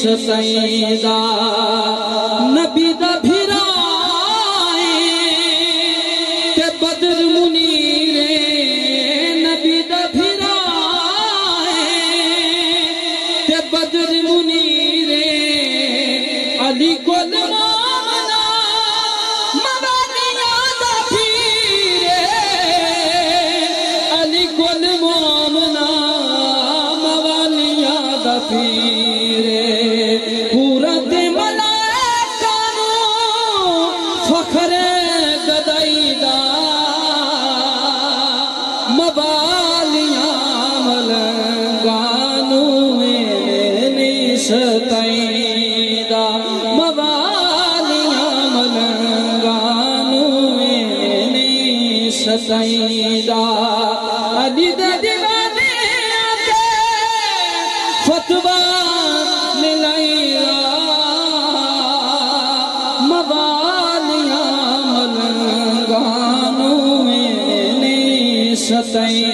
ستائیدہ نبی دا بھرائے تے بدر منیرے نبی دا بھرائے تے بدر منیرے علی گل مومنا موالیاں دا پیرے علی گل مومنا موالیاں دا پیرے پورا دے ملائکانو فخر گدائی دا موالیاں ملنگانو میں ستائی دا موالیاں ملنگانو میں ستائی دا علی دے دیوانے آتے فتوہ ملائی موالیاں ملنگانو میں ستائی